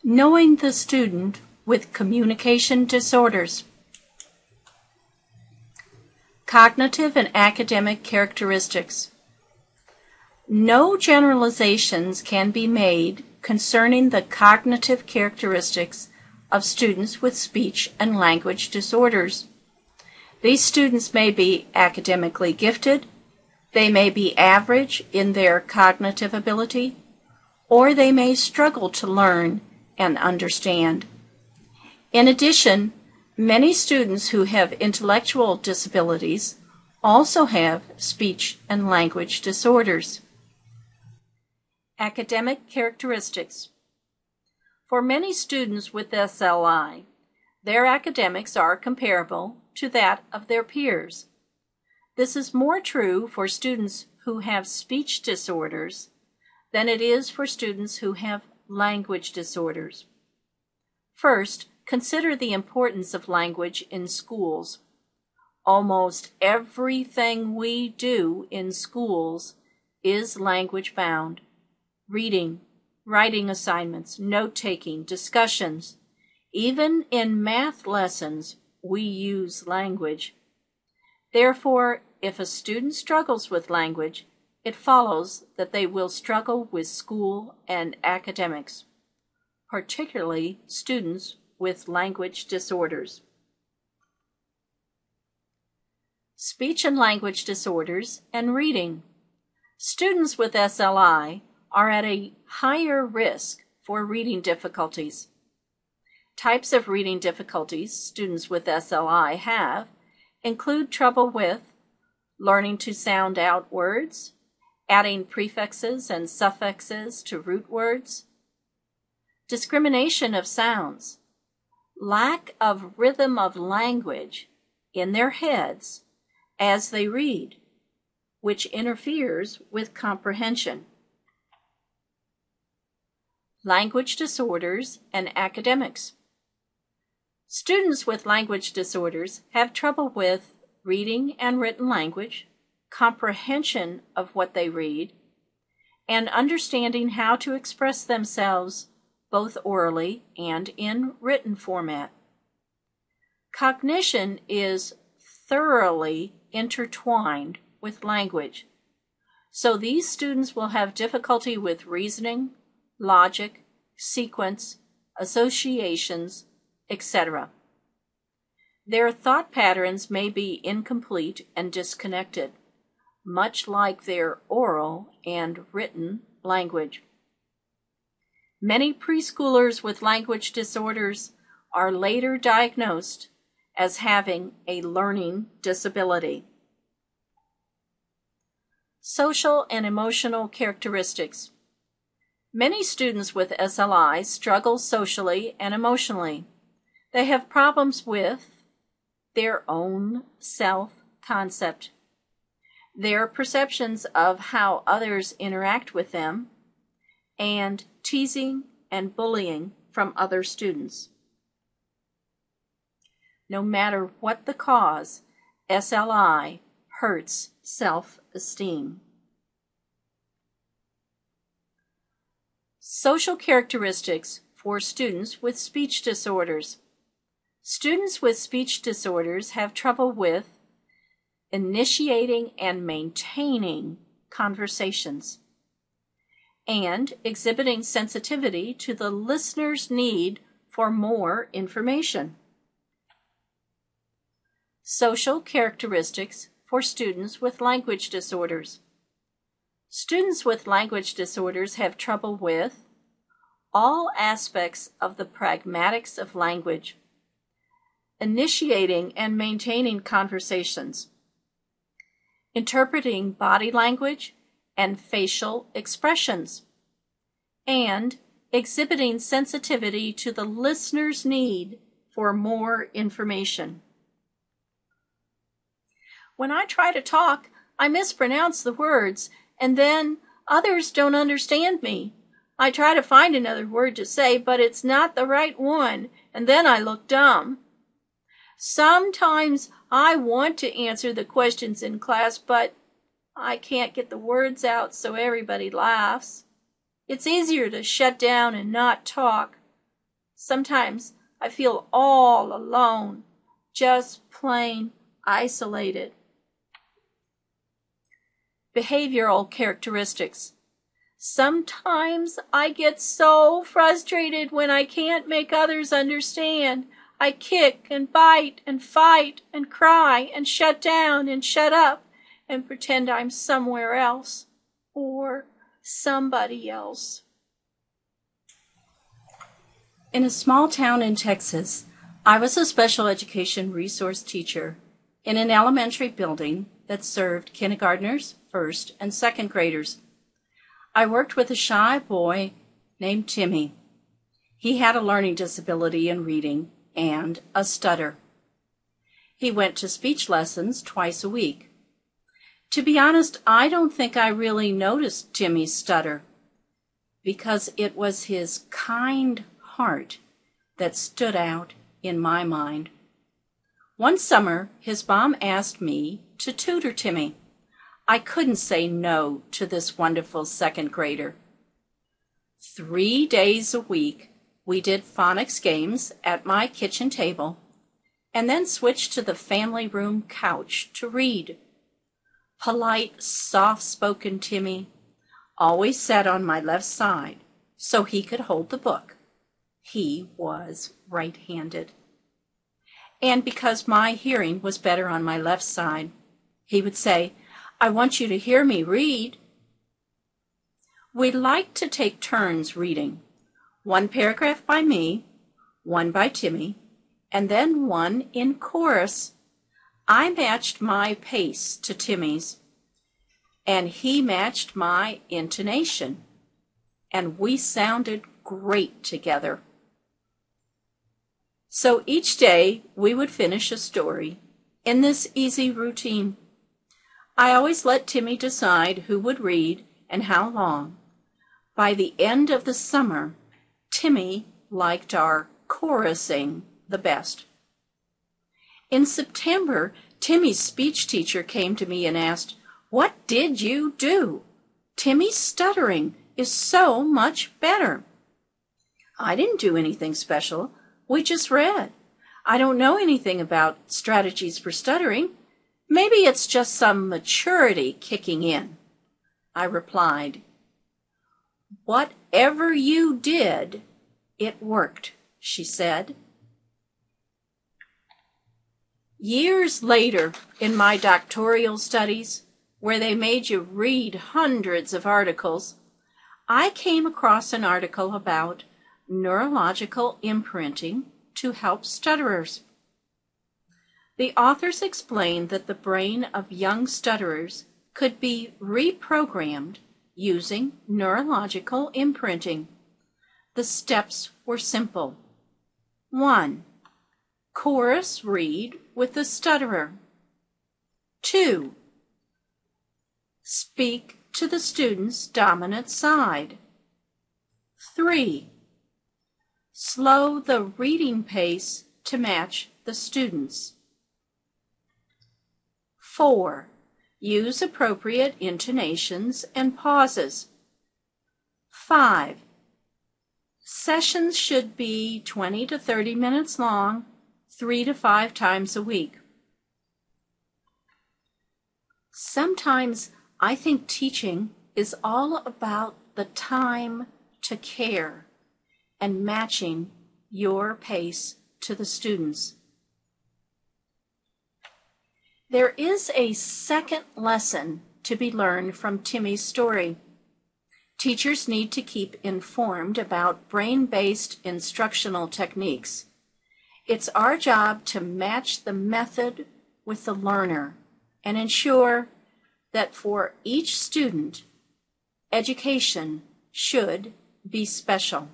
Knowing the student with communication disorders. Cognitive and academic characteristics. No generalizations can be made concerning the cognitive characteristics of students with speech and language disorders. These students may be academically gifted, they may be average in their cognitive ability, or they may struggle to learn and understand. In addition, many students who have intellectual disabilities also have speech and language disorders. Academic characteristics. For many students with SLI, their academics are comparable to that of their peers. This is more true for students who have speech disorders than it is for students who have language disorders. First, consider the importance of language in schools. Almost everything we do in schools is language-bound. Reading, writing assignments, note-taking, discussions. Even in math lessons, we use language. Therefore, if a student struggles with language, it follows that they will struggle with school and academics, particularly students with language disorders. Speech and language disorders and reading. Students with SLI are at a higher risk for reading difficulties. Types of reading difficulties students with SLI have include trouble with learning to sound out words, adding prefixes and suffixes to root words, discrimination of sounds, lack of rhythm of language in their heads as they read, which interferes with comprehension. Language disorders and academics. Students with language disorders have trouble with reading and written language, comprehension of what they read, and understanding how to express themselves both orally and in written format. Cognition is thoroughly intertwined with language, so these students will have difficulty with reasoning, logic, sequence, associations, etc. Their thought patterns may be incomplete and disconnected, much like their oral and written language. Many preschoolers with language disorders are later diagnosed as having a learning disability. Social and emotional characteristics. Many students with SLI struggle socially and emotionally. They have problems with their own self-concept, their perceptions of how others interact with them, and teasing and bullying from other students. No matter what the cause, SLI hurts self-esteem. Social characteristics for students with speech disorders. Students with speech disorders have trouble with initiating and maintaining conversations and exhibiting sensitivity to the listener's need for more information. Social characteristics for students with language disorders. Students with language disorders have trouble with all aspects of the pragmatics of language, initiating and maintaining conversations, interpreting body language and facial expressions, and exhibiting sensitivity to the listener's need for more information. When I try to talk, I mispronounce the words, and then others don't understand me. I try to find another word to say, but it's not the right one, and then I look dumb. Sometimes I want to answer the questions in class, but I can't get the words out so everybody laughs. It's easier to shut down and not talk. Sometimes I feel all alone, just plain isolated. Behavioral characteristics. Sometimes I get so frustrated when I can't make others understand. I kick and bite and fight and cry and shut down and shut up and pretend I'm somewhere else or somebody else. In a small town in Texas, I was a special education resource teacher in an elementary building that served kindergartners, first and second graders. I worked with a shy boy named Timmy. He had a learning disability in reading and a stutter. He went to speech lessons twice a week. To be honest, I don't think I really noticed Timmy's stutter because it was his kind heart that stood out in my mind. One summer, his mom asked me to tutor Timmy. I couldn't say no to this wonderful second grader. 3 days a week, we did phonics games at my kitchen table and then switched to the family room couch to read. Polite, soft-spoken Timmy always sat on my left side so he could hold the book. He was right-handed. And because my hearing was better on my left side, he would say, "I want you to hear me read." We liked to take turns reading, one paragraph by me, one by Timmy, and then one in chorus. I matched my pace to Timmy's, and he matched my intonation, and we sounded great together. So each day we would finish a story in this easy routine. I always let Timmy decide who would read and how long. By the end of the summer, Timmy liked our chorusing the best. In September, Timmy's speech teacher came to me and asked, "What did you do? Timmy's stuttering is so much better." I didn't do anything special. We just read. I don't know anything about strategies for stuttering. Maybe it's just some maturity kicking in. I replied, "Whatever you did, it worked," she said. Years later, in my doctoral studies, where they made you read hundreds of articles, I came across an article about neurological imprinting to help stutterers. The authors explained that the brain of young stutterers could be reprogrammed using neurological imprinting. The steps were simple. 1. Chorus read with the stutterer. 2. Speak to the student's dominant side. 3. Slow the reading pace to match the student's. 4. Use appropriate intonations and pauses. 5. Sessions should be 20 to 30 minutes long, 3 to 5 times a week. Sometimes I think teaching is all about the time to care and matching your pace to the students. There is a second lesson to be learned from Timmy's story. Teachers need to keep informed about brain-based instructional techniques. It's our job to match the method with the learner and ensure that for each student, education should be special.